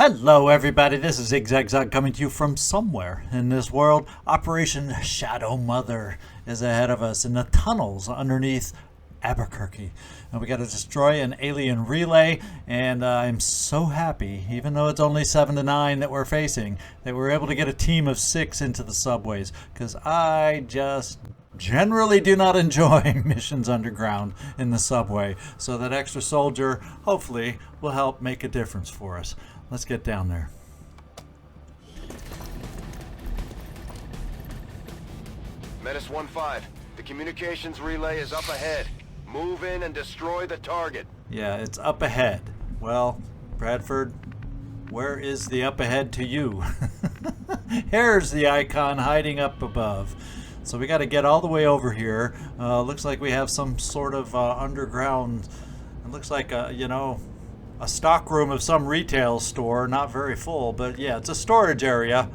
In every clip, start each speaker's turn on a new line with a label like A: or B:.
A: Hello everybody, this is ZigZagZog coming to you from somewhere in this world. Operation Shadow Mother is ahead of us in the tunnels underneath Albuquerque. And we got to destroy an alien relay, and I'm so happy, even though it's only 7 to 9 that we're facing, that we're able to get a team of 6 into the subways, because I just generally do not enjoy missions underground in the subway. So that extra soldier hopefully will help make a difference for us. Let's get down there.
B: Menace 1-5. The communications relay is up ahead. Move in and destroy the target.
A: Yeah, it's up ahead. Well, Bradford, where is the up ahead to you? Here's the icon hiding up above. So we got to get all the way over here. Looks like we have some sort of underground. It looks like a stock room of some retail store, not very full, but yeah, it's a storage area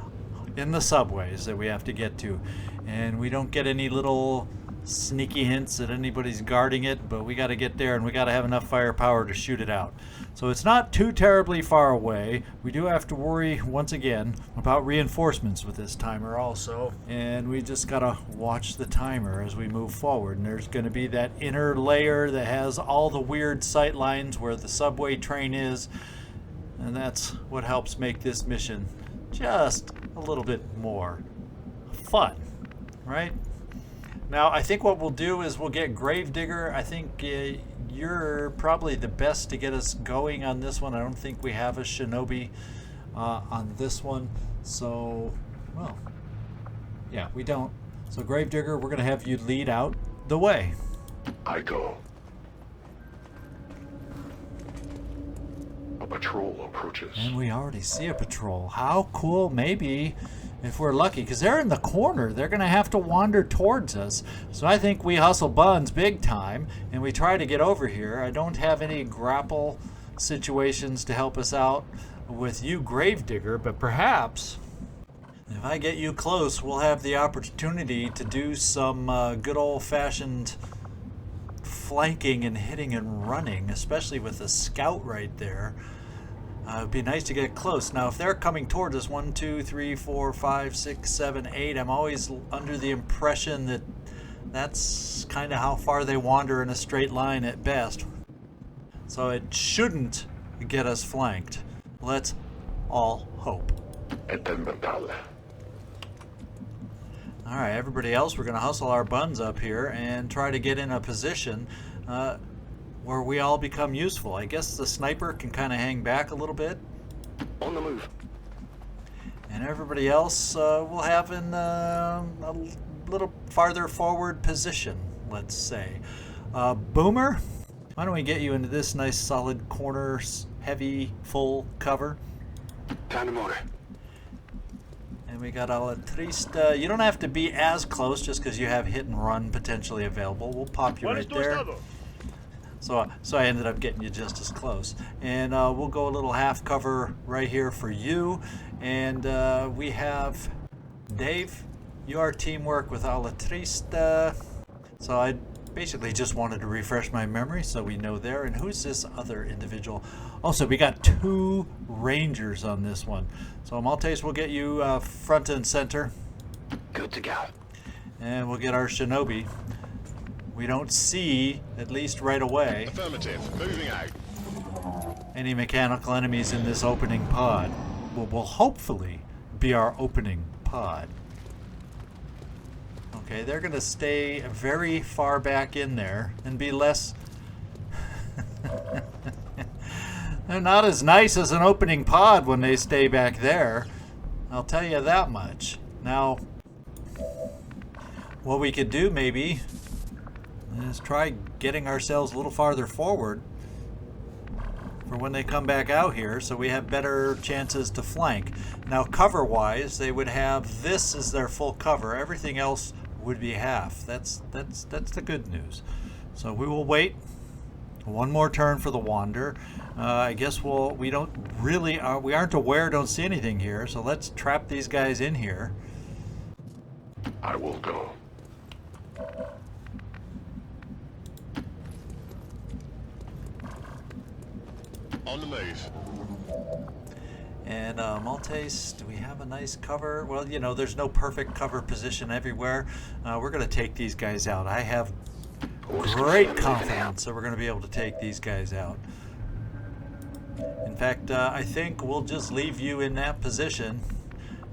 A: in the subways that we have to get to. And we don't get any little sneaky hints that anybody's guarding it, but we got to get there and we got to have enough firepower to shoot it out. So it's not too terribly far away. We do have to worry once again about reinforcements with this timer also, and we just got to watch the timer as we move forward. And there's going to be that inner layer that has all the weird sight lines where the subway train is, and that's what helps make this mission just a little bit more fun, right? Now, I think what we'll do is we'll get Gravedigger. I think you're probably the best to get us going on this one. I don't think we have a Shinobi on this one. So, well, yeah, we don't. So, Gravedigger, we're going to have you lead out the way.
C: I go. A patrol approaches.
A: And we already see a patrol. How cool, maybe, if we're lucky, because they're in the corner. They're going to have to wander towards us. So I think we hustle buns big time, and we try to get over here. I don't have any grapple situations to help us out with you, Gravedigger, but perhaps if I get you close, we'll have the opportunity to do some good old-fashioned flanking and hitting and running, especially with a scout right there. It'd be nice to get close. Now, if they're coming towards us, 1, 2, 3, 4, 5, 6, 7, 8, I'm always under the impression that that's kind of how far they wander in a straight line at best. So it shouldn't get us flanked. Let's all hope. All right, everybody else, we're going to hustle our buns up here and try to get in a position where we all become useful. I guess the sniper can kind of hang back a little bit.
B: On the move.
A: And everybody else will have in a little farther forward position, let's say. Boomer, why don't we get you into this nice solid corner, heavy, full cover?
B: Time to motor.
A: And we got Alatrista. You don't have to be as close just because you have hit and run potentially available. We'll pop you right there. So I ended up getting you just as close. And we'll go a little half cover right here for you. And we have Dave. You are teamwork with Alatrista. So I basically just wanted to refresh my memory so we know there. And who's this other individual? Also, we got 2 Rangers on this one. So Maltese will get you front and center.
B: Good to go.
A: And we'll get our Shinobi. We don't see, at least right away,
C: Affirmative. Moving out.
A: any mechanical enemies in this opening pod. Will hopefully be our opening pod. Okay, they're going to stay very far back in there and be less... They're not as nice as an opening pod when they stay back there. I'll tell you that much. Now, what we could do maybe is try getting ourselves a little farther forward for when they come back out here so we have better chances to flank. Now, cover-wise, they would have this as their full cover. Everything else would be half. That's the good news. So we will wait. One more turn for the wander. I guess we aren't aware, don't see anything here, so let's trap these guys in here.
C: I will go. On the move.
A: And Maltese, do we have a nice cover? Well, you know, there's no perfect cover position everywhere. We're going to take these guys out. I have great confidence that we're going to be able to take these guys out. In fact, I think we'll just leave you in that position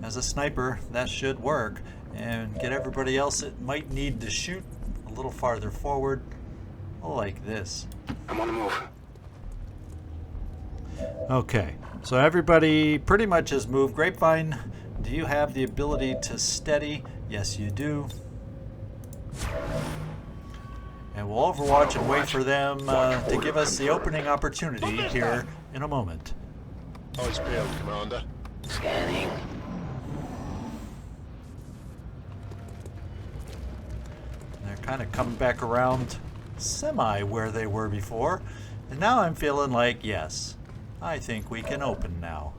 A: as a sniper. That should work. And get everybody else that might need to shoot a little farther forward, like this.
B: I'm on the move.
A: Okay, so everybody pretty much has moved. Grapevine, do you have the ability to steady? Yes, you do. And we'll overwatch and wait for them to give us the opening opportunity here in a moment.
C: Eyes peeled, Commander.
B: Scanning.
A: They're kind of coming back around semi where they were before. And now I'm feeling like, yes, I think we can open now.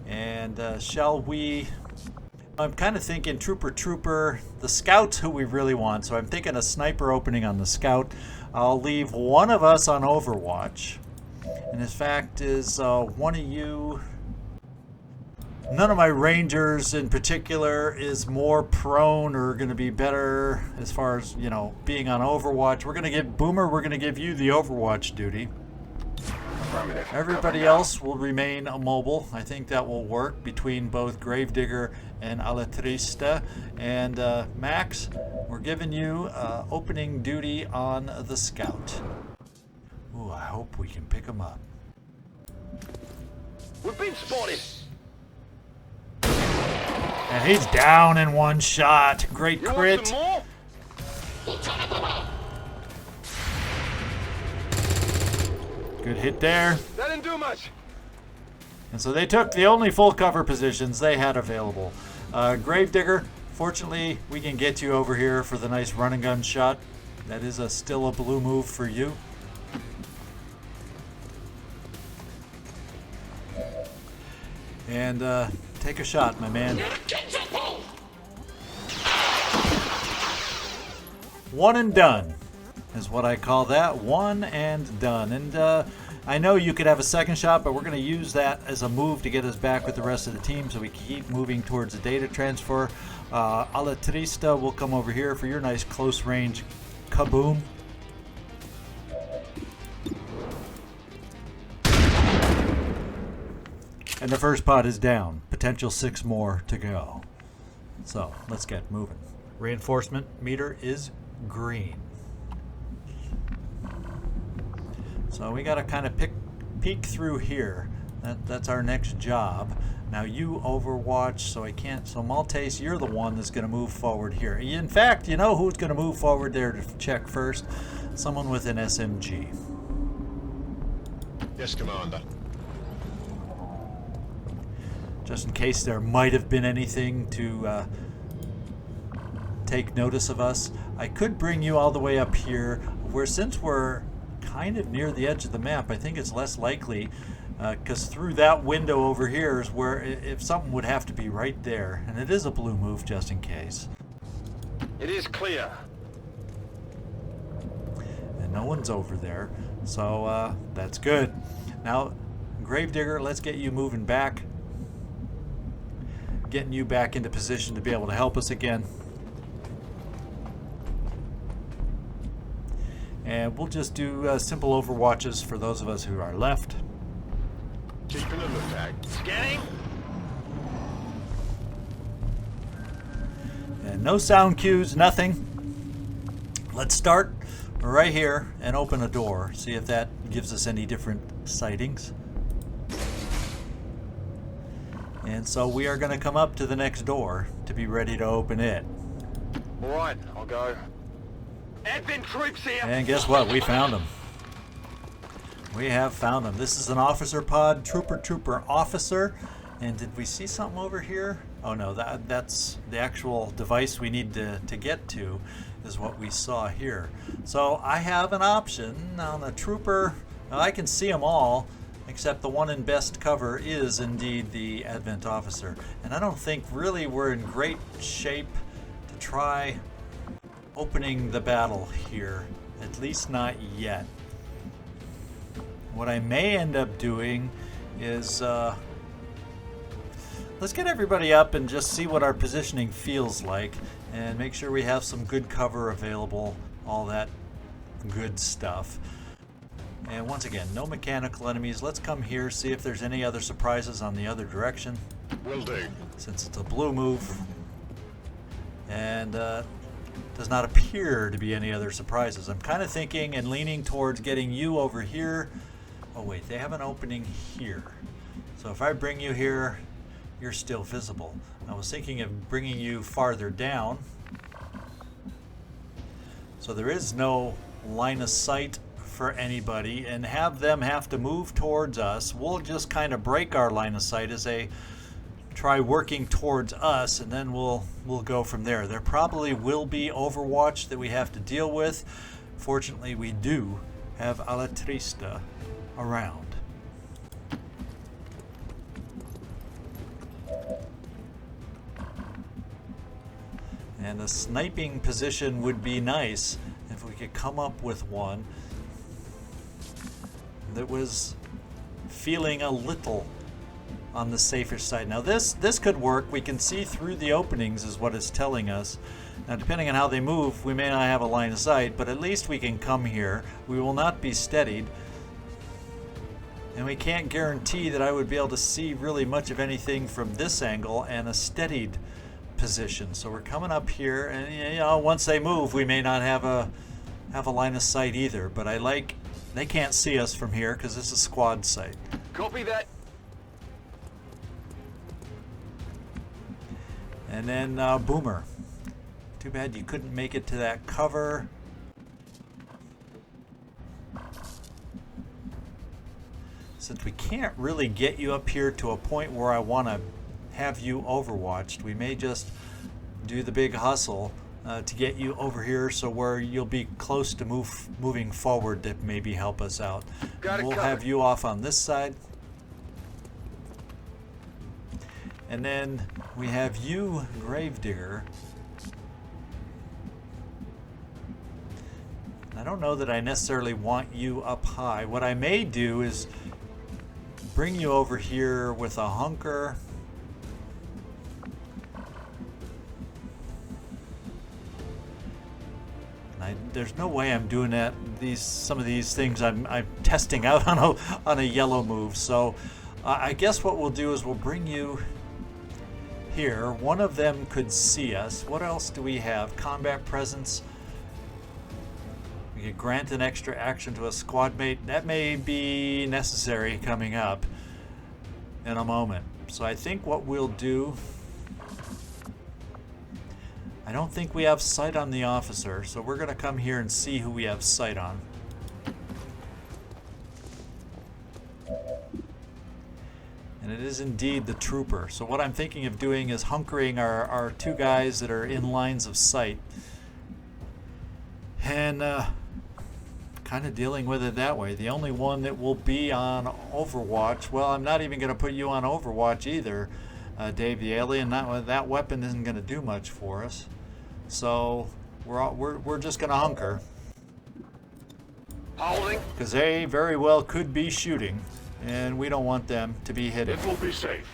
A: And shall we... I'm kind of thinking trooper, the scout's who we really want. So I'm thinking a sniper opening on the scout. I'll leave one of us on Overwatch. And in fact, is one of you... None of my rangers in particular is more prone or going to be better as far as, you know, being on Overwatch. We're going to give Boomer, we're going to give you the Overwatch duty. Everybody else will remain mobile. I think that will work between both Gravedigger and Alatrista. And Max, we're giving you opening duty on the scout. Ooh, I hope we can pick him up.
B: We've been spotted.
A: And he's down in one shot. Great
B: You want
A: crit.
B: some more?
A: Good hit there.
B: That didn't do much.
A: And so they took the only full cover positions they had available. Gravedigger, fortunately, we can get you over here for the nice run and gun shot. That is still a blue move for you. And take a shot, my man. One and done is what I call that. One and done. And I know you could have a second shot, but we're going to use that as a move to get us back with the rest of the team so we keep moving towards the data transfer. Alatrista will come over here for your nice close range kaboom. And the first pod is down. Potential 6 more to go. So let's get moving. Reinforcement meter is green. So we got to kind of peek through here. That's our next job. Now you Overwatch, so I can't. So Maltese, you're the one that's going to move forward here. In fact, you know who's going to move forward there to check first? Someone with an SMG.
C: Yes, Commander.
A: Just in case there might have been anything to take notice of us. I could bring you all the way up here, where since we're kind of near the edge of the map, I think it's less likely, because through that window over here is where if something would have to be right there, and it is a blue move just in case.
B: It is clear.
A: And no one's over there, so that's good. Now, Gravedigger, let's get you moving back. Getting you back into position to be able to help us again. And we'll just do simple overwatches for those of us who are left.
C: Keeping a lookout.
B: Scanning.
A: And no sound cues, nothing. Let's start right here and open a door. See if that gives us any different sightings. And so we are going to come up to the next door to be ready to open it.
B: All right, I'll go. Advent troops here.
A: And guess what? We found them. We have found them. This is an officer pod, trooper officer. And did we see something over here? Oh no, that's the actual device we need to get to is what we saw here. So I have an option on the trooper. Now I can see them all, except the one in best cover is indeed the Advent officer. And I don't think really we're in great shape to try opening the battle here, at least not yet. What I may end up doing is let's get everybody up and just see what our positioning feels like, and make sure we have some good cover available, all that good stuff. And once again, no mechanical enemies. Let's come here, see if there's any other surprises on the other direction.
C: Will do.
A: Since it's a blue move. And does not appear to be any other surprises. I'm kind of thinking and leaning towards getting you over here. Oh wait, they have an opening here. So if I bring you here, you're still visible. I was thinking of bringing you farther down. So there is no line of sight for anybody, and have them have to move towards us. We'll just kind of break our line of sight as they try working towards us, and then we'll go from there. There probably will be Overwatch that we have to deal with. Fortunately, we do have Alatrista around. And the sniping position would be nice if we could come up with one that was feeling a little on the safer side. Now this could work. We can see through the openings is what it's telling us. Now depending on how they move, we may not have a line of sight, but at least we can come here. We will not be steadied. And we can't guarantee that I would be able to see really much of anything from this angle and a steadied position. So we're coming up here, and you know, once they move, we may not have a line of sight either. But I like they can't see us from here because this is squad sight.
B: Copy that.
A: And then Boomer. Too bad you couldn't make it to that cover. Since we can't really get you up here to a point where I want to have you overwatched, we may just do the big hustle to get you over here, so where you'll be close to moving forward to maybe help us out. We'll have you off on this side. And then we have you, Gravedigger. I don't know that I necessarily want you up high. What I may do is bring you over here with a hunker. There's no way I'm doing that. Some of these things I'm testing out on a yellow move. So I guess what we'll do is we'll bring you here. One of them could see us. What else do we have? Combat presence. We could grant an extra action to a squad mate. That may be necessary coming up in a moment. So I think what we'll do, I don't think we have sight on the officer, so we're going to come here and see who we have sight on. And it is indeed the trooper. So what I'm thinking of doing is hunkering our two guys that are in lines of sight and kind of dealing with it that way. The only one that will be on Overwatch, well, I'm not even going to put you on Overwatch either, Dave the Alien. That weapon isn't going to do much for us. So we're just going to hunker.
B: Holding.
C: Because they very well could be shooting,
A: and we don't want them to be hit.
C: It will be safe.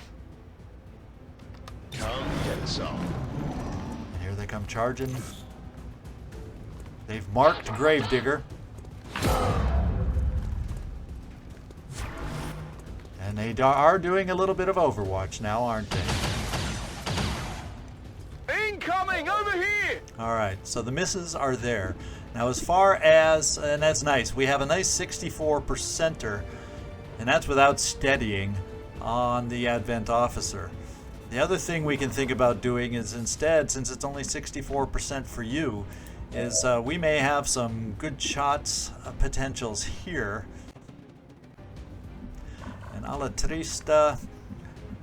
C: Come get some.
A: Here they come charging. They've marked Gravedigger. And they are doing a little bit of Overwatch now, aren't they?
B: Incoming! Over here!
A: Alright, so the misses are there. Now as far as, and that's nice, we have a nice 64%er, and that's without steadying on the Advent Officer. The other thing we can think about doing is instead, since it's only 64% for you, is we may have some good shots potentials here. And Alatrista,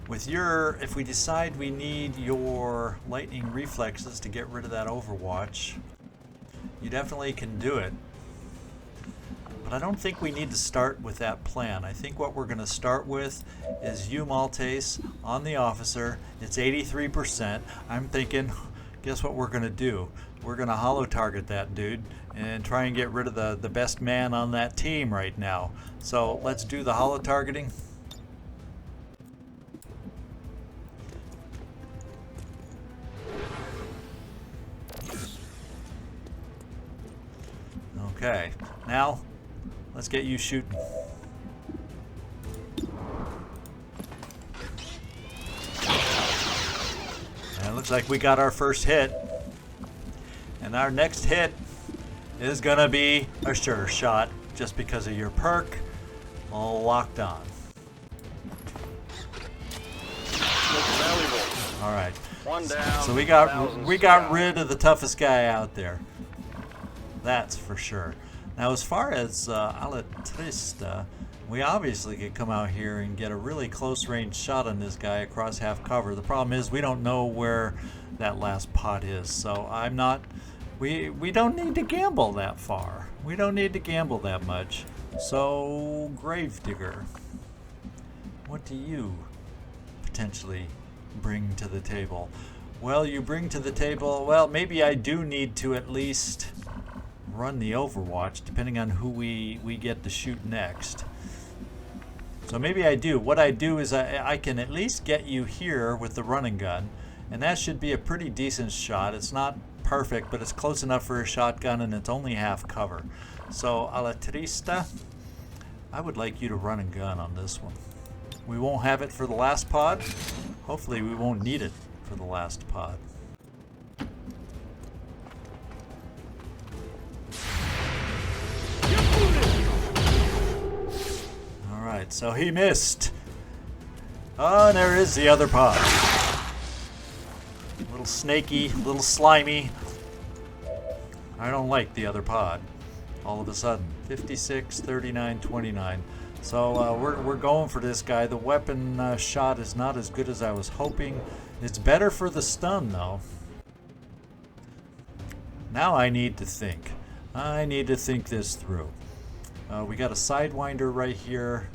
A: with your, if we decide we need your lightning reflexes to get rid of that Overwatch, you definitely can do it. But I don't think we need to start with that plan. I think what we're going to start with is you, Maltese, on the officer. It's 83%. I'm thinking, guess what we're going to do? We're going to holo target that dude and try and get rid of the best man on that team right now. So let's do the holo targeting. Okay, now let's get you shooting. And it looks like we got our first hit. And our next hit is gonna be a sure shot just because of your perk. All locked on. All right.
D: One down.
A: So we got rid of the toughest guy out there. That's for sure. Now, as far as LWOTC, we obviously could come out here and get a really close range shot on this guy across half cover. The problem is we don't know where that last pot is, so I'm not. We don't need to gamble that far. We don't need to gamble that much. So, Gravedigger, what do you potentially bring to the table? Well, you bring to the table, well, maybe I do need to at least run the Overwatch, depending on who we get to shoot next. So maybe I do. What I do is I can at least get you here with the running gun, and that should be a pretty decent shot. It's not perfect, but it's close enough for a shotgun, and it's only half cover. So, LWOTC, I would like you to run and gun on this one. We won't have it for the last pod. Hopefully we won't need it for the last pod. Alright, so he missed. Oh, and there is the other pod. A little snaky, a little slimy. I don't like the other pod. All of a sudden, 56, 39, 29. So we're going for this guy. The weapon shot is not as good as I was hoping. It's better for the stun, though. Now I need to think. I need to think this through. We got a Sidewinder right here.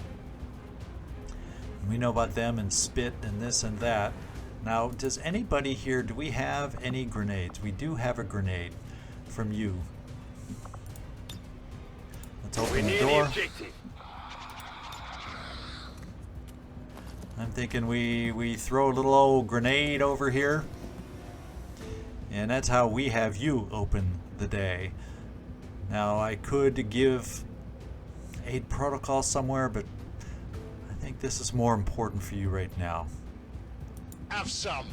A: We know about them and Spit and this and that. Now, does anybody here, do we have any grenades? We do have a grenade from you. Let's open the door. I'm thinking we throw a little old grenade over here. And that's how we have you open the day. Now, I could give aid protocol somewhere, but I think this is more important for you right now.
C: Have some.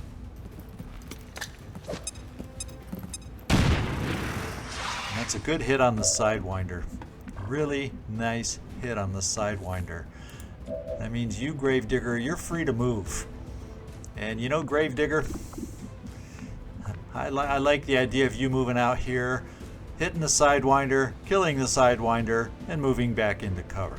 A: And that's a good hit on the Sidewinder. Really nice hit on the Sidewinder. That means you, Gravedigger, you're free to move. And you know, Gravedigger, I like the idea of you moving out here, hitting the Sidewinder, killing the Sidewinder, and moving back into cover.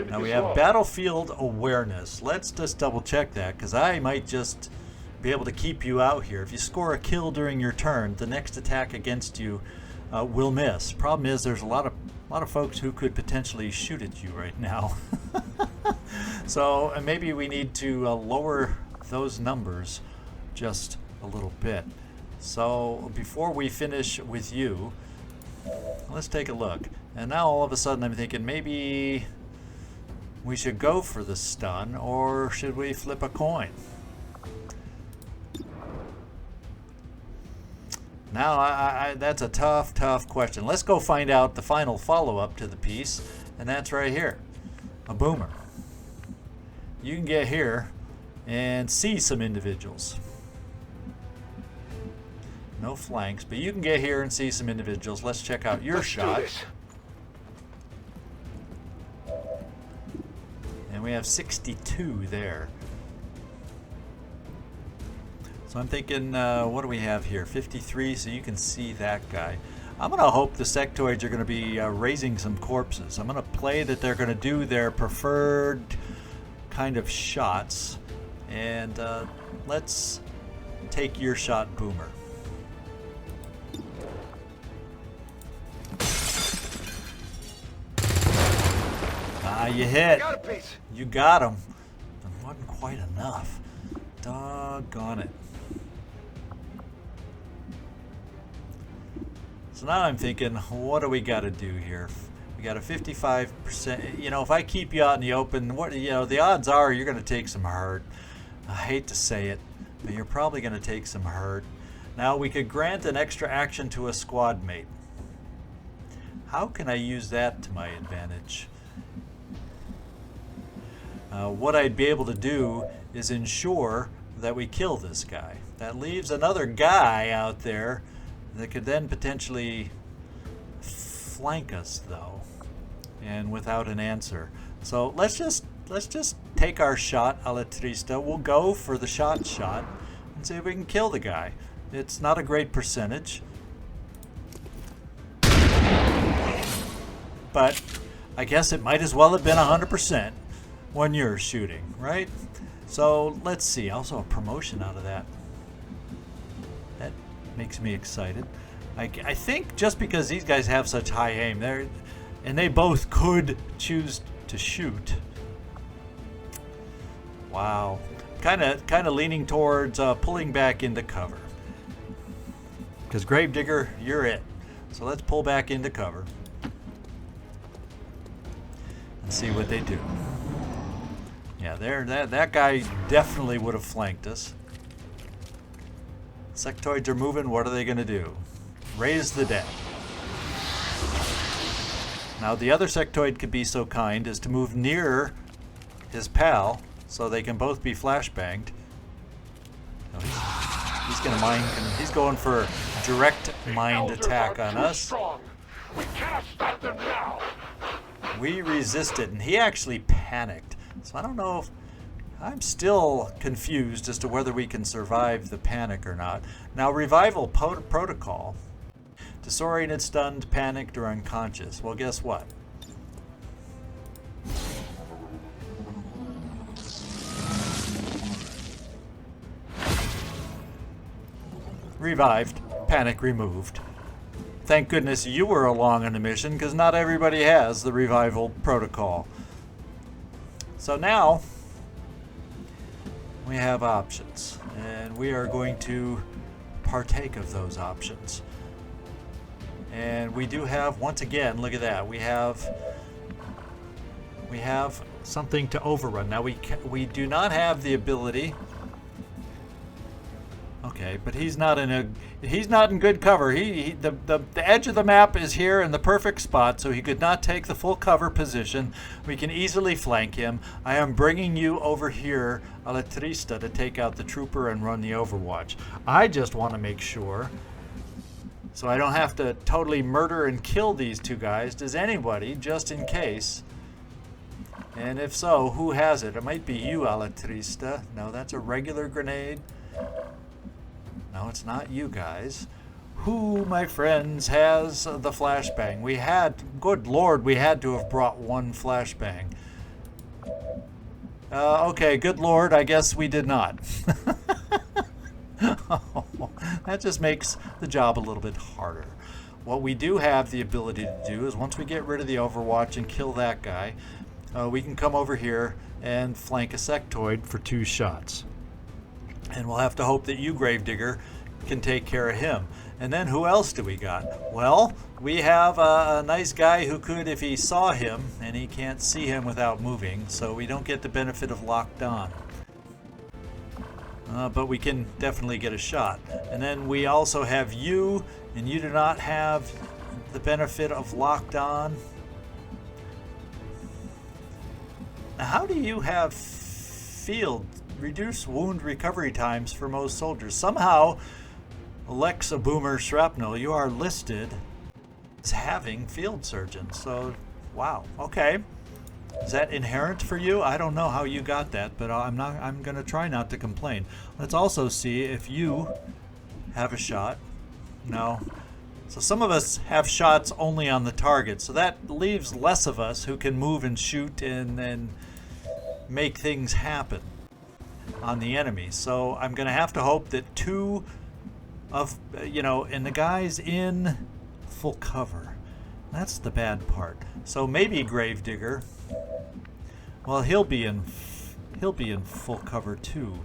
A: Now we have battlefield awareness. Let's just double check that, because I might just be able to keep you out here. If you score a kill during your turn, the next attack against you will miss. Problem is, there's a lot of folks who could potentially shoot at you right now. So maybe we need to lower those numbers just a little bit. So before we finish with you, let's take a look. And now all of a sudden I'm thinking maybe we should go for the stun, or should we flip a coin? Now that's a tough question. Let's go find out the final follow-up to the piece, and that's right here. A boomer. You can get here and see some individuals. No flanks, but you can get here and see some individuals. Let's check out your shot. And we have 62 there. So I'm thinking, what do we have here? 53, so you can see that guy. I'm going to hope the sectoids are going to be raising some corpses. I'm going to play that they're going to do their preferred kind of shots. And let's take your shot, Boomer. Ah, you hit.
B: Got a piece.
A: You got him. But wasn't quite enough. Doggone it. So now I'm thinking, what do we got to do here? We got a 55%. You know, if I keep you out in the open, what, you know, the odds are you're going to take some hurt. I hate to say it, but you're probably going to take some hurt. Now we could grant an extra action to a squad mate. How can I use that to my advantage? What I'd be able to do is ensure that we kill this guy. That leaves another guy out there that could then potentially flank us, though, and without an answer. So let's just take our shot a la Trista. We'll go for the shot and see if we can kill the guy. It's not a great percentage, but I guess it might as well have been 100% when you're shooting, right? So let's see. Also a promotion out of that. That makes me excited. I think just because these guys have such high aim, and they both could choose to shoot. Wow. Kind of leaning towards pulling back into cover. Because Gravedigger, you're it. So let's pull back into cover and see what they do. Yeah, that guy definitely would have flanked us. Sectoids are moving. What are they going to do? Raise the dead. Now the other sectoid could be so kind as to move near his pal so they can both be flashbanged. No, he's going to mind. He's going for direct mind attack on us.
C: We cannot stop them now.
A: We resisted, and he actually panicked. So I don't know if... I'm still confused as to whether we can survive the panic or not. Now, revival protocol. Disoriented, stunned, panicked, or unconscious. Well, guess what? Revived. Panic removed. Thank goodness you were along on the mission, because not everybody has the revival protocol. So now we have options, and we are going to partake of those options. And we do have, once again, look at that, we have something to overrun. Now we do not have the ability. Okay, but he's not in good cover. The edge of the map is here in the perfect spot, so he could not take the full cover position. We can easily flank him. I am bringing you over here, a la Trista, to take out the trooper and run the overwatch. I just want to make sure, so I don't have to totally murder and kill these two guys. Does anybody, just in case? And if so, who has it? It might be you, a la Trista. No, that's a regular grenade. No, it's not you guys. Who, my friends, has the flashbang? We had, good lord, we had to have brought one flashbang. Okay, good lord, I guess we did not. Oh, that just makes the job a little bit harder. What we do have the ability to do is once we get rid of the overwatch and kill that guy, we can come over here and flank a sectoid for 2 shots. And we'll have to hope that you, Gravedigger, can take care of him. And then who else do we got? Well, we have a nice guy who could, if he saw him, and he can't see him without moving, so we don't get the benefit of locked on. But we can definitely get a shot. And then we also have you, and you do not have the benefit of locked on. Now, how do you have field reduce wound recovery times for most soldiers? Somehow, Alexa Boomer Shrapnel, you are listed as having field surgeon. So, wow. Okay. Is that inherent for you? I don't know how you got that, but I'm going to try not to complain. Let's also see if you have a shot. No. So some of us have shots only on the target, so that leaves less of us who can move and shoot and make things happen on the enemy. So I'm going to have to hope that 2 of, and the guys in full cover. That's the bad part. So maybe Gravedigger. Well, he'll be in full cover too.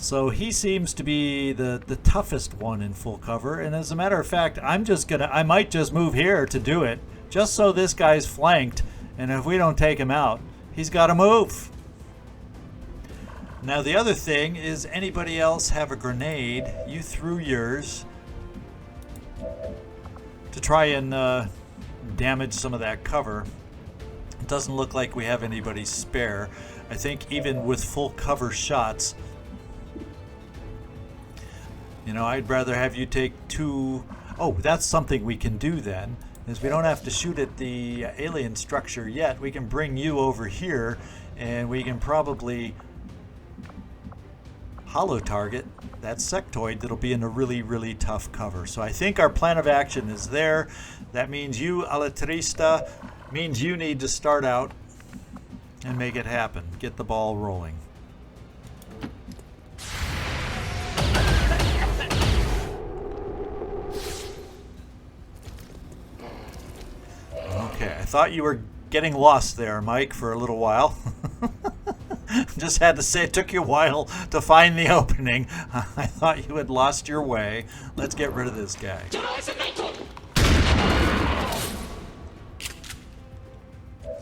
A: So he seems to be the toughest one in full cover, and as a matter of fact, I might just move here to do it, just so this guy's flanked, and if we don't take him out, he's got to move. Now the other thing is, anybody else have a grenade? You threw yours to try and damage some of that cover. It doesn't look like we have anybody spare. I think even with full cover shots, you know, I'd rather have you take 2. Oh, that's something we can do then, is we don't have to shoot at the alien structure yet. We can bring you over here, and we can probably hollow target that sectoid that'll be in a really, really tough cover. So I think our plan of action is there. That means you, Alatrista, means you need to start out and make it happen. Get the ball rolling. Okay, I thought you were getting lost there, Mike, for a little while. Just had to say it took you a while to find the opening. I thought you had lost your way. Let's get rid of this guy.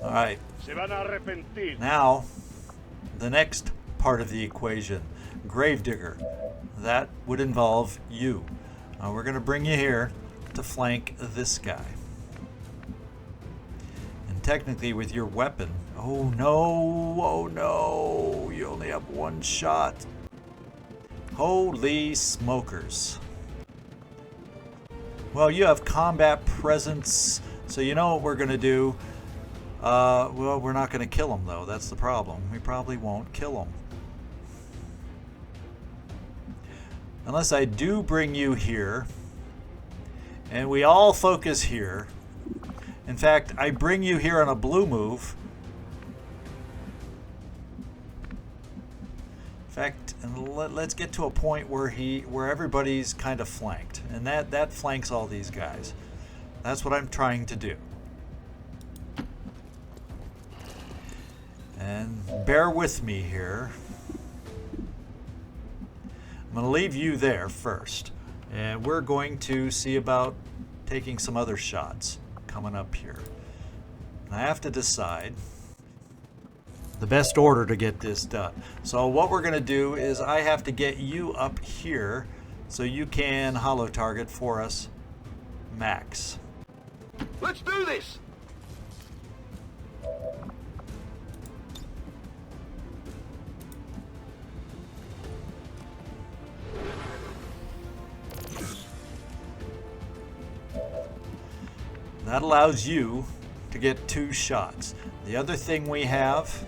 A: Alright. Now, the next part of the equation. Gravedigger. That would involve you. We're going to bring you here to flank this guy. And technically with your weapon... Oh no, you only have 1 shot. Holy smokers. Well, you have combat presence, so you know what we're going to do. Well, we're not going to kill him though, that's the problem. We probably won't kill him. Unless I do bring you here, and we all focus here. In fact, I bring you here on a blue move. In fact, let's get to a point where everybody's kind of flanked, and that flanks all these guys. That's what I'm trying to do. And bear with me here. I'm going to leave you there first, and we're going to see about taking some other shots coming up here. And I have to decide the best order to get this done. So what we're going to do is I have to get you up here so you can hollow target for us, Max.
B: Let's do this!
A: That allows you to get 2 shots. The other thing we have...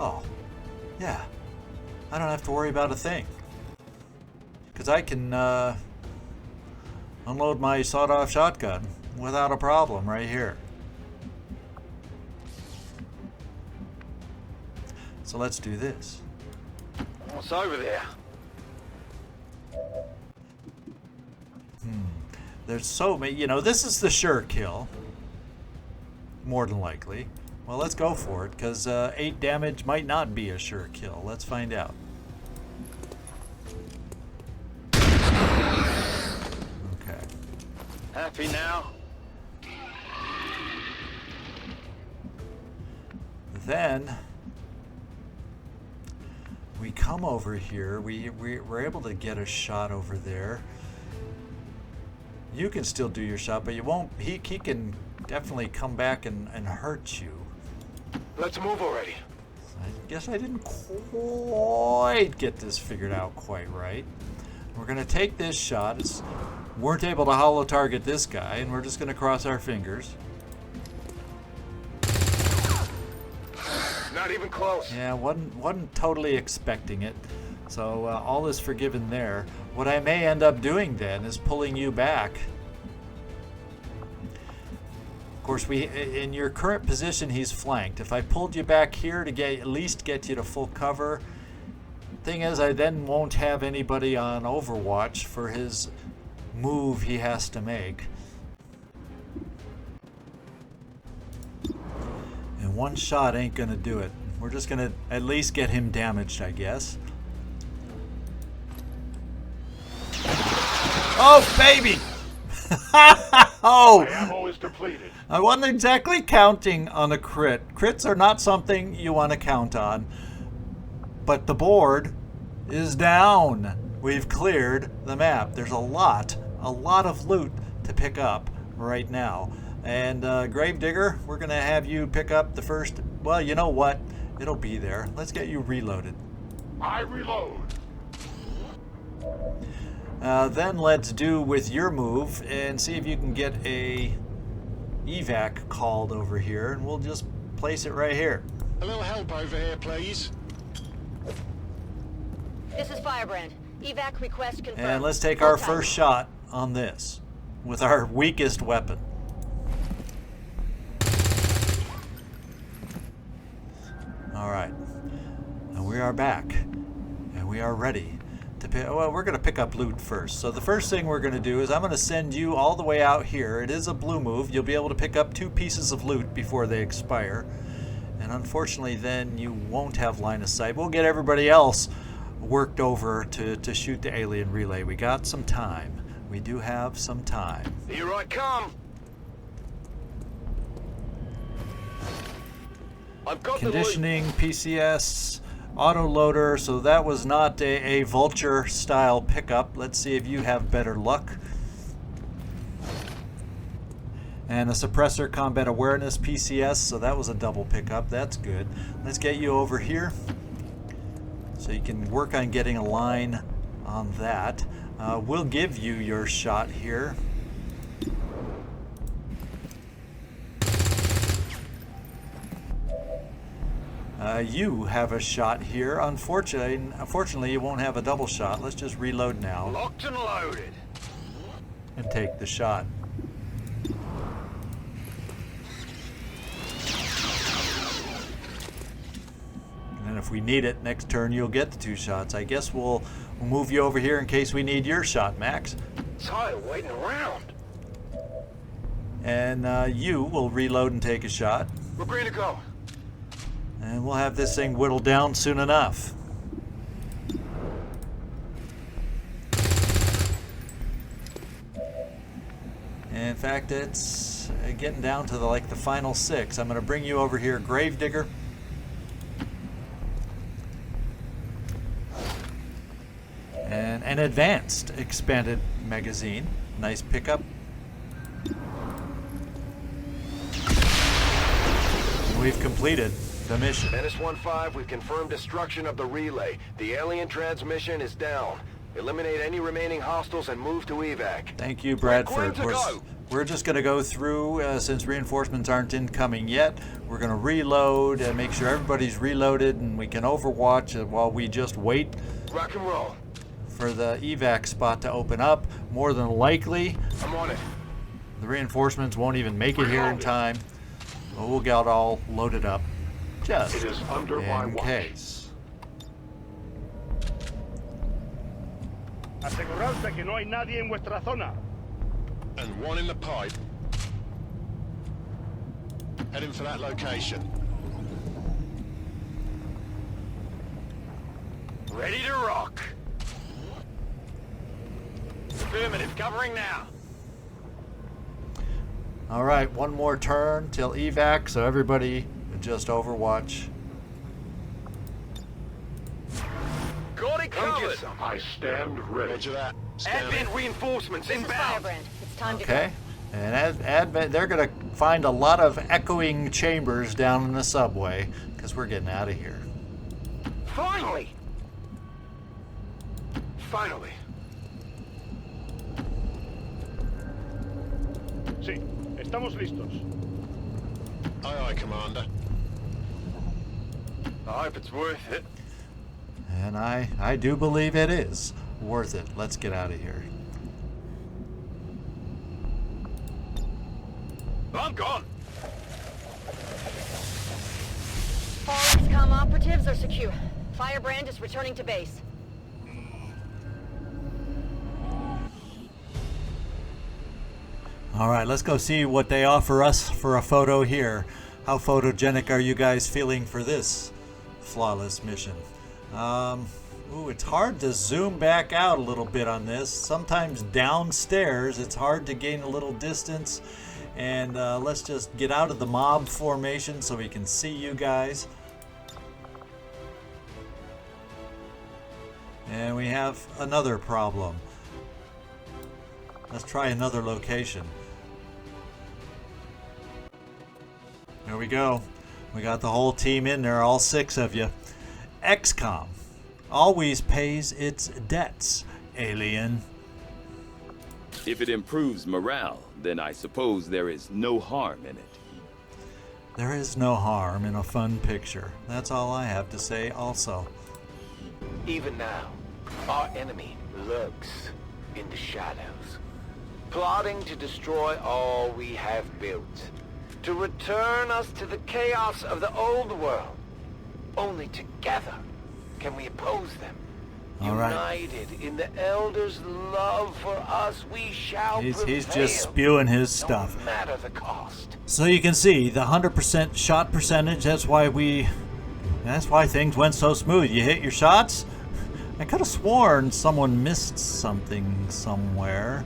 A: Oh, yeah. I don't have to worry about a thing. Because I can unload my sawed-off shotgun without a problem right here. So let's do this.
B: What's over there?
A: There's so many, you know, this is the sure kill. More than likely. Well, let's go for it, because 8 damage might not be a sure kill. Let's find out. Okay.
B: Happy now?
A: Then we come over here. We're able to get a shot over there. You can still do your shot, but you won't. He can definitely come back and hurt you.
B: Let's move already.
A: I guess I didn't quite get this figured out quite right. We're going to take this shot. Weren't able to hollow target this guy, and we're just going to cross our fingers.
B: Not even close.
A: Yeah, wasn't totally expecting it. So all is forgiven there. What I may end up doing then is pulling you back. Of course, in your current position, he's flanked. If I pulled you back here to at least get you to full cover, thing is, I then won't have anybody on Overwatch for his move he has to make. And 1 shot ain't gonna do it. We're just gonna at least get him damaged, I guess. Oh, baby! Oh!
C: My ammo is depleted.
A: I wasn't exactly counting on a crit. Crits are not something you want to count on. But the board is down. We've cleared the map. There's a lot of loot to pick up right now. And Gravedigger, we're going to have you pick up the first... Well, you know what? It'll be there. Let's get you reloaded.
C: I reload.
A: Then let's do with your move and see if you can get a evac called over here, and we'll just place it right here.
D: A little help over here, please.
E: This is Firebrand. Evac request confirmed.
A: And let's take our first shot on this with our weakest weapon. All right, and we are back, and we are ready to pick. Well, we're going to pick up loot first. So the first thing we're going to do is I'm going to send you all the way out here. It is a blue move. You'll be able to pick up 2 pieces of loot before they expire, and unfortunately, then you won't have line of sight. We'll get everybody else worked over to shoot the alien relay. We got some time. We do have some time.
B: Here I come. I've got
A: Conditioning, PCS, autoloader, so that was not a vulture style pickup. Let's see if you have better luck. And a suppressor combat awareness PCS, so that was a double pickup. That's good. Let's get you over here so you can work on getting a line on that. We'll give you your shot here. You have a shot here. Unfortunately, you won't have a double shot. Let's just reload now
B: locked and loaded.
A: and take the shot. And if we need it, next turn you'll get the 2 shots. I guess we'll move you over here in case we need your shot, Max.
B: Tired of waiting around.
A: And you will reload and take a shot.
B: We're green to go.
A: And we'll have this thing whittled down soon enough. In fact, it's getting down to the final 6. I'm going to bring you over here, Gravedigger. And an advanced expanded magazine. Nice pickup. We've completed the mission.
B: Menace 1-5, we've confirmed destruction of the relay. The alien transmission is down. Eliminate any remaining hostiles and move to evac.
A: Thank you, Bradford.
B: Clear to go.
A: We're just going to go through, since reinforcements aren't incoming yet, we're going to reload and make sure everybody's reloaded, and we can overwatch while we just wait
B: Rock and roll.
A: for the evac spot to open up. More than likely,
B: I'm on it.
A: the reinforcements won't even make it here in time. But we'll get all loaded up just
C: It is under my
A: in
C: watch.
A: case.
F: Asegurarse que no hay nadie en vuestra zona.
D: And 1 in the pipe. Heading for that location.
B: Ready to rock. Affirmative, covering now.
A: All right, one more turn till evac, so everybody just overwatch.
B: Got it covered.
C: I stand ready.
D: Roger that. Stand
B: Advent reinforcements
E: This is
B: inbound.
E: Firebrand. It's time to
A: Okay, and as Advent, they're going to find a lot of echoing chambers down in the subway because we're getting out of here.
B: Finally. Finally.
F: Sí, estamos listos.
D: Aye, aye, Commander.
B: I hope it's worth it.
A: And I do believe it is worth it. Let's get out of here.
B: I'm gone.
E: All XCom operatives are secure. Firebrand is returning to base.
A: All right, let's go see what they offer us for a photo here. How photogenic are you guys feeling for this flawless mission? Ooh, it's hard to zoom back out a little bit on this. Sometimes downstairs it's hard to gain a little distance. And let's just get out of the mob formation so we can see you guys. And we have another problem. Let's try another location. There we go. We got the whole team in there, all 6 of you. XCom always pays its debts, alien.
G: If it improves morale, then I suppose there is no harm in it.
A: There is no harm in a fun picture. That's all I have to say also.
B: Even now, our enemy lurks in the shadows, plotting to destroy all we have built, to return us to the chaos of the old world. Only together can we oppose them.
A: All right.
B: United in the Elder's love for us, we shall prevail.
A: He's just spewing his stuff.
B: No matter the cost.
A: So you can see the 100% shot percentage. That's why things went so smooth. You hit your shots. I could have sworn someone missed something somewhere.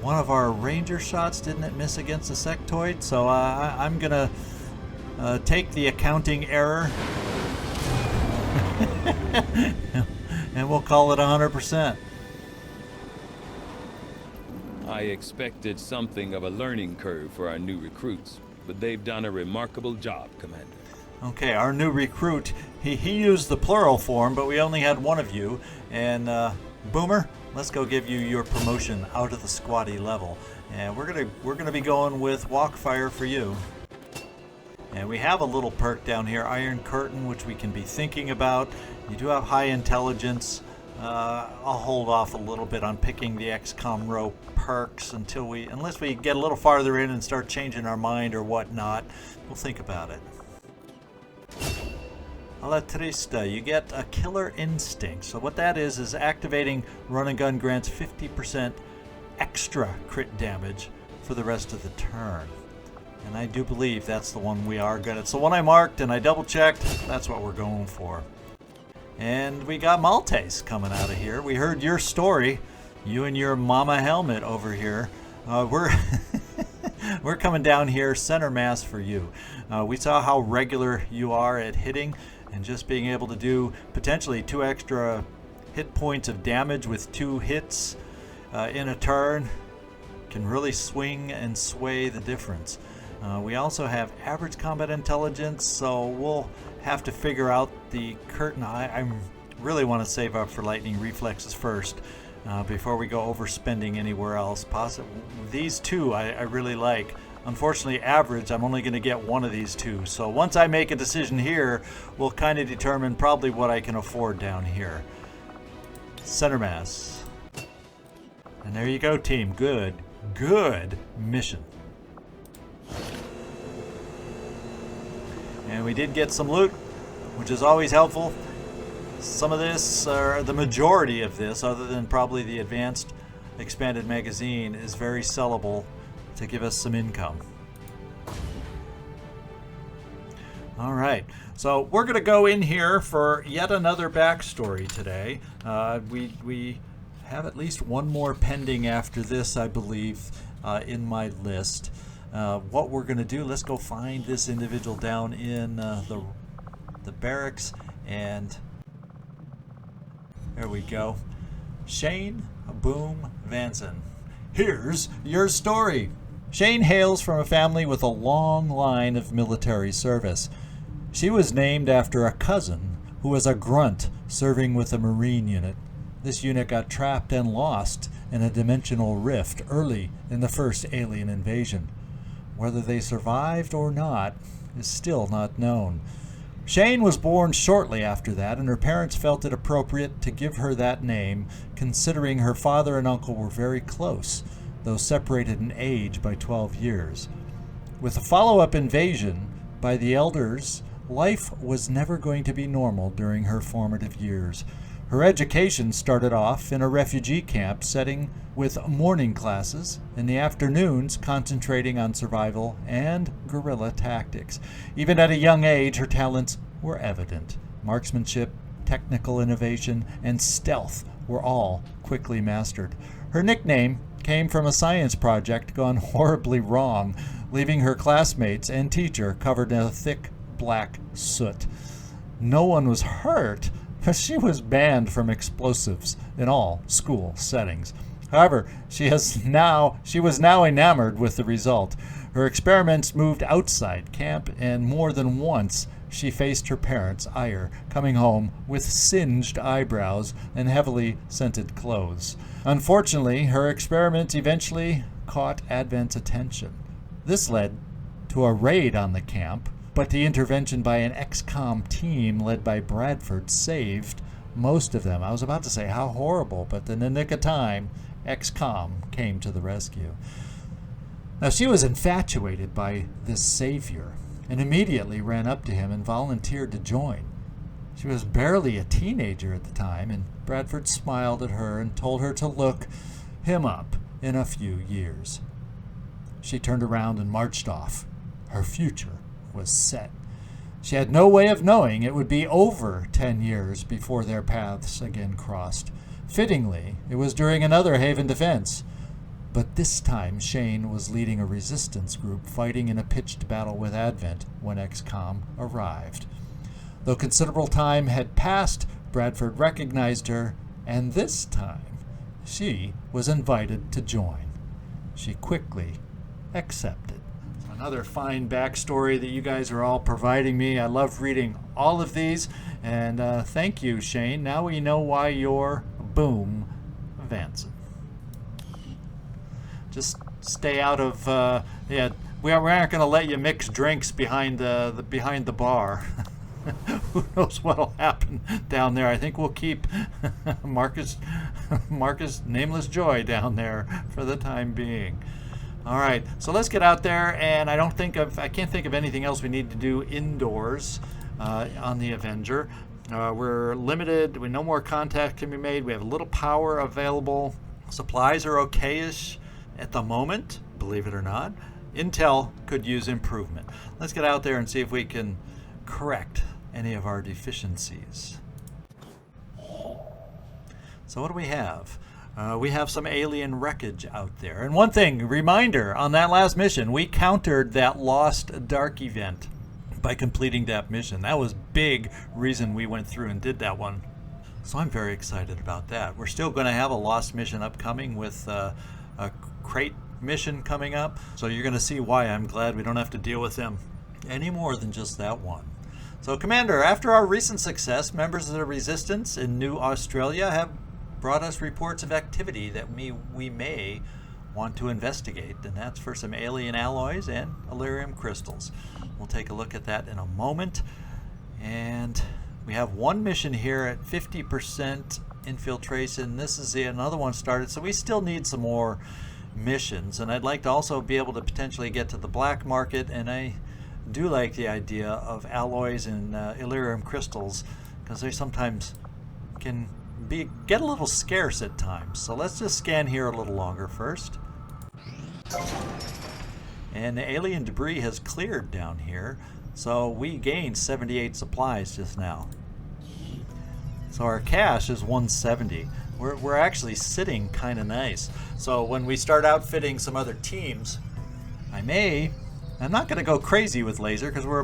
A: One of our ranger shots, didn't it miss against a sectoid? So I'm gonna take the accounting error. And we'll call it 100%.
G: I expected something of a learning curve for our new recruits, but they've done a remarkable job, Commander.
A: Okay, our new recruit, he used the plural form, but we only had one of you. And Boomer, let's go give you your promotion out of the squatty level. And we're gonna be going with Walkfire for you. And we have a little perk down here, Iron Curtain, which we can be thinking about. You do have high intelligence. I'll hold off a little bit on picking the XCom row perks unless we get a little farther in and start changing our mind or whatnot. We'll think about it. Alatrista, you get a Killer Instinct. So what that is activating Run and Gun grants 50% extra crit damage for the rest of the turn. And I do believe that's the one we are good at. So when I marked and I double checked, that's what we're going for. And we got Maltese coming out of here. We heard your story, you and your mama helmet over here. We're we're coming down here center mass for you. We saw how regular you are at hitting, and just being able to do potentially 2 extra hit points of damage with 2 hits in a turn can really swing and sway the difference. We also have average combat intelligence, so we'll have to figure out the curtain. I really want to save up for lightning reflexes first before we go overspending anywhere else. These 2 I really like. Unfortunately, average, I'm only going to get one of these 2. So once I make a decision here, we'll kind of determine probably what I can afford down here. Center mass. And there you go, team. Good mission. And we did get some loot, which is always helpful. Some of this, or the majority of this, other than probably the advanced expanded magazine, is very sellable to give us some income. All right, so we're going to go in here for yet another backstory today. We have at least one more pending after this, I believe, in my list. What we're going to do, let's go find this individual down in the barracks, and there we go. Shane Boom Vanson. Here's your story. Shane hails from a family with a long line of military service. She was named after a cousin who was a grunt serving with a Marine unit. This unit got trapped and lost in a dimensional rift early in the first alien invasion. Whether they survived or not is still not known. Shane was born shortly after that, and her parents felt it appropriate to give her that name, considering her father and uncle were very close, though separated in age by 12 years. With a follow-up invasion by the Elders, life was never going to be normal during her formative years. Her education started off in a refugee camp setting with morning classes, in the afternoons concentrating on survival and guerrilla tactics. Even at a young age, her talents were evident. Marksmanship, technical innovation, and stealth were all quickly mastered. Her nickname came from a science project gone horribly wrong, leaving her classmates and teacher covered in a thick black soot. No one was hurt, but she was banned from explosives in all school settings. However, she was now enamored with the result. Her experiments moved outside camp, and more than once she faced her parents' ire, coming home with singed eyebrows and heavily scented clothes. Unfortunately, her experiment eventually caught Advent's attention. This led to a raid on the camp, but the intervention by an XCom team led by Bradford saved most of them. I was about to say how horrible, but in the nick of time, XCom came to the rescue. Now, she was infatuated by this savior and immediately ran up to him and volunteered to join. She was barely a teenager at the time, and Bradford smiled at her and told her to look him up in a few years. She turned around and marched off. Her future was set. She had no way of knowing it would be over 10 years before their paths again crossed. Fittingly, it was during another Haven defense. But this time, Shane was leading a resistance group fighting in a pitched battle with Advent when XCom arrived. Though considerable time had passed, Bradford recognized her, and this time, she was invited to join. She quickly accepted. Another fine backstory that you guys are all providing me. I love reading all of these, and thank you, Shane. Now we know why you're Boom Vanson. Just stay out of. We aren't going to let you mix drinks behind the bar. Who knows what'll happen down there? I think we'll keep Marcus Nameless Joy down there for the time being. All right, so let's get out there, and I can't think of anything else we need to do indoors on the Avenger. We're limited. No more contact can be made. We have a little power available. Supplies are okay-ish at the moment, believe it or not. Intel could use improvement. Let's get out there and see if we can correct any of our deficiencies. So what do we have? We have some alien wreckage out there. And one thing, reminder, on that last mission, we countered that Lost Dark event by completing that mission. That was big reason we went through and did that one. So I'm very excited about that. We're still going to have a Lost mission upcoming with a crate mission coming up. So you're going to see why I'm glad we don't have to deal with them any more than just that one. So Commander, after our recent success, members of the Resistance in New Australia have brought us reports of activity that we may want to investigate, and that's for some alien alloys and Elerium crystals. We'll take a look at that in a moment. And we have one mission here at 50% infiltration. This is another one started, so we still need some more missions, and I'd like to also be able to potentially get to the black market, and I do like the idea of alloys and Elerium crystals because they sometimes can get a little scarce at times. So let's just scan here a little longer first. And the alien debris has cleared down here, so we gained 78 supplies just now. So our cache is 170. We're actually sitting kind of nice. So when we start outfitting some other teams, I'm not going to go crazy with laser because we're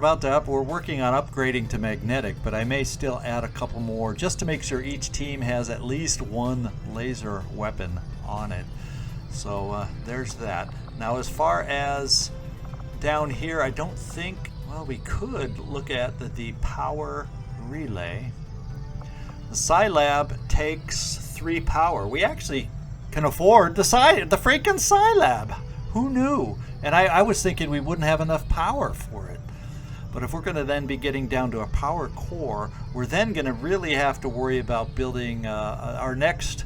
A: working on upgrading to magnetic, but I may still add a couple more just to make sure each team has at least one laser weapon on it. So there's that. Now as far as down here, I don't think, well, we could look at the power relay. The Scilab takes 3 power. We actually can afford the freaking Scilab. Who knew? And I was thinking we wouldn't have enough power for it. But if we're going to then be getting down to a power core, we're then going to really have to worry about building our next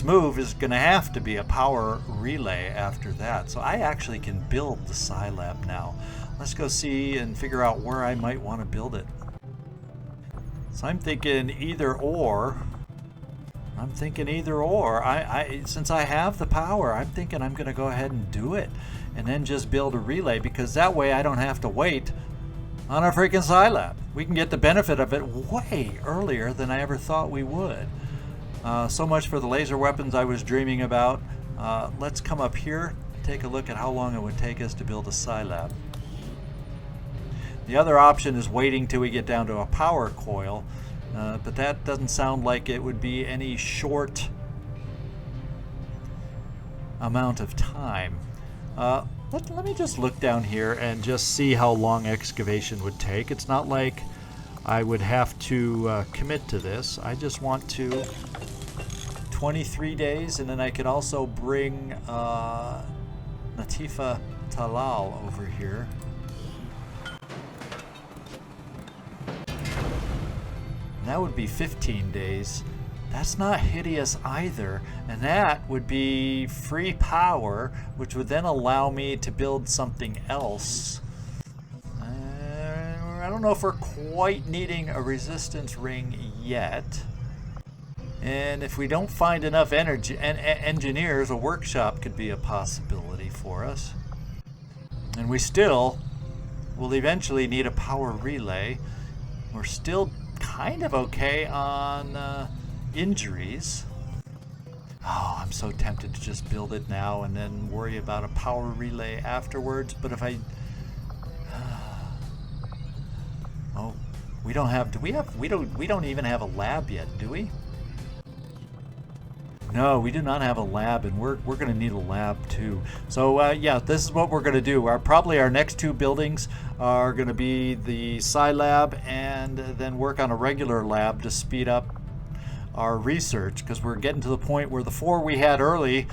A: move is going to have to be a power relay after that. So I actually can build the Scilab now. Let's go see and figure out where I might want to build it. So I'm thinking either or. Since I have the power, I'm thinking I'm going to go ahead and do it. And then just build a relay, because that way I don't have to wait on a freaking Scilab. we can get the benefit of it way earlier than I ever thought we would. So much for the laser weapons I was dreaming about. Let's come up here, take a look at how long it would take us to build a Scilab. The other option is waiting till we get down to a power coil, but that doesn't sound like it would be any short amount of time. Let me just look down here and just see how long excavation would take. It's not like I would have to commit to this. I just want to 23 days, and then I could also bring Natifa Talal over here. And that would be 15 days. That's not hideous either, and that would be free power, which would then allow me to build something else. I don't know if we're quite needing a resistance ring yet. And if we don't find enough energy engineers, a workshop could be a possibility for us. And we still will eventually need a power relay. We're still kind of okay on injuries. Oh, I'm so tempted to just build it now and then worry about a power relay afterwards. But if I... oh, we don't have... do we have... we don't even have a lab yet, do we? No, we do not have a lab, and we're going to need a lab too. So yeah, this is what we're going to do. Probably our next two buildings are going to be the Scilab, and then work on a regular lab to speed up our research, because we're getting to the point where the 4 we had early,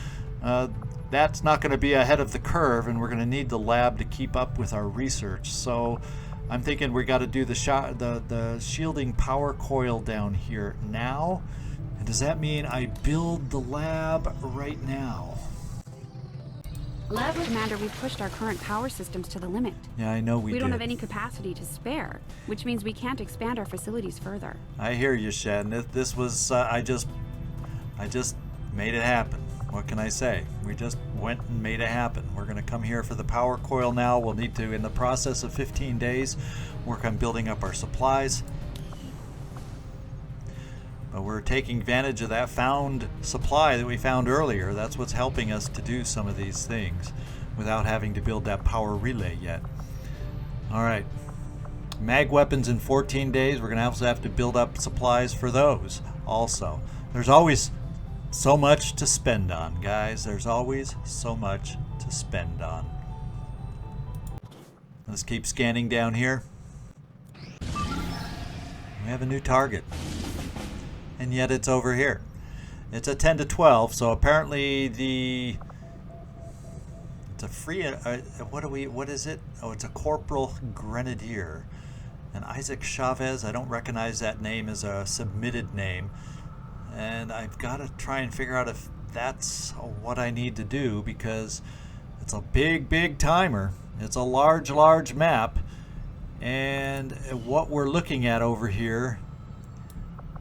A: that's not going to be ahead of the curve, and we're going to need the lab to keep up with our research. So I'm thinking we got to do the shielding power coil down here now. And does that mean I build the lab right now?
H: Lab Commander, we've pushed our current power systems to the limit.
A: Yeah, I know we
H: don't
A: did.
H: have any capacity to spare, which means we can't expand our facilities further.
A: I hear you, Shen. This was I just made it happen. What can I say? We just went and made it happen. We're going to come here for the power coil now. We'll need to, in the process of 15 days, work on building up our supplies. But we're taking advantage of that found supply that we found earlier. That's what's helping us to do some of these things without having to build that power relay yet. Alright. Mag weapons in 14 days. We're going to also have to build up supplies for those also. There's always so much to spend on, guys. There's always so much to spend on. Let's keep scanning down here. We have a new target. And yet it's over here. It's a 10 to 12, so apparently it's a free, what is it? Oh, it's a Corporal Grenadier. And Isaac Chavez, I don't recognize that name as a submitted name. And I've got to try and figure out if that's what I need to do, because it's a big timer. It's a large map. And what we're looking at over here,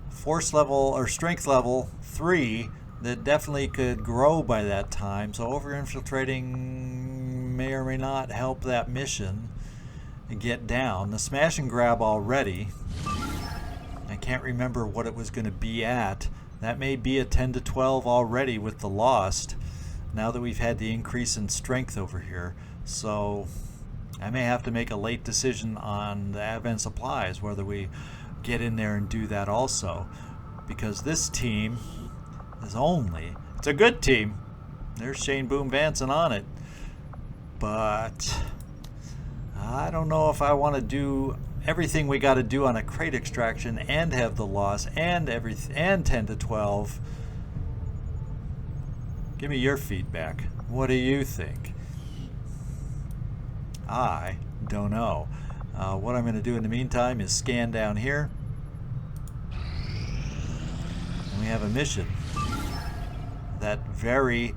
A: force level or strength level 3, that definitely could grow by that time. So over infiltrating may or may not help that mission get down. The smash and grab already, I can't remember what it was going to be at. That may be a 10 to 12 already with the lost, now that we've had the increase in strength over here. So I may have to make a late decision on the advent supplies, whether we get in there and do that also, because this team is it's a good team. There's Shane Boom Vanson on it, but I don't know if I want to do everything we got to do on a crate extraction and have the loss and 10 to 12. Give me your feedback. What do you think? I don't know. What I'm going to do in the meantime is scan down here. And we have a mission. That very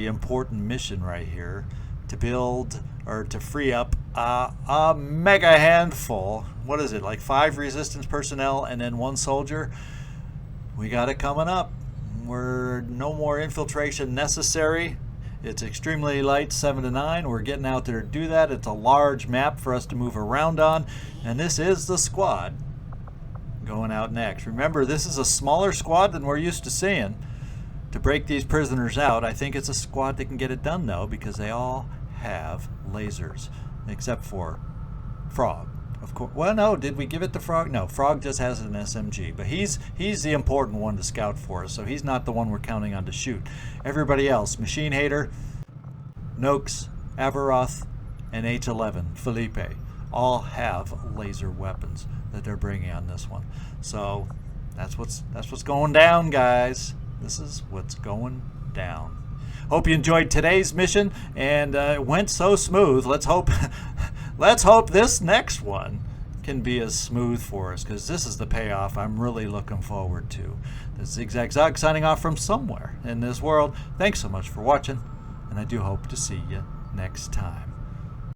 A: important mission right here, to build or to free up a mega handful. What is it, like 5 resistance personnel and then 1 soldier? We got it coming up. We're no more infiltration necessary. It's extremely light, 7 to 9. We're getting out there to do that. It's a large map for us to move around on. And this is the squad going out next. Remember, this is a smaller squad than we're used to seeing to break these prisoners out. I think it's a squad that can get it done, though, because they all have lasers, except for Frog. Of course. Well, no, did we give it to Frog? No, Frog just has an SMG, but he's the important one to scout for us, so he's not the one we're counting on to shoot. Everybody else, Machine Hater, Noakes, Avaroth, and H11, Felipe, all have laser weapons that they're bringing on this one. So that's what's going down, guys. This is what's going down. Hope you enjoyed today's mission, and it went so smooth. Let's hope this next one can be as smooth for us, because this is the payoff I'm really looking forward to. This is ZigZagZog signing off from somewhere in this world. Thanks so much for watching, and I do hope to see you next time.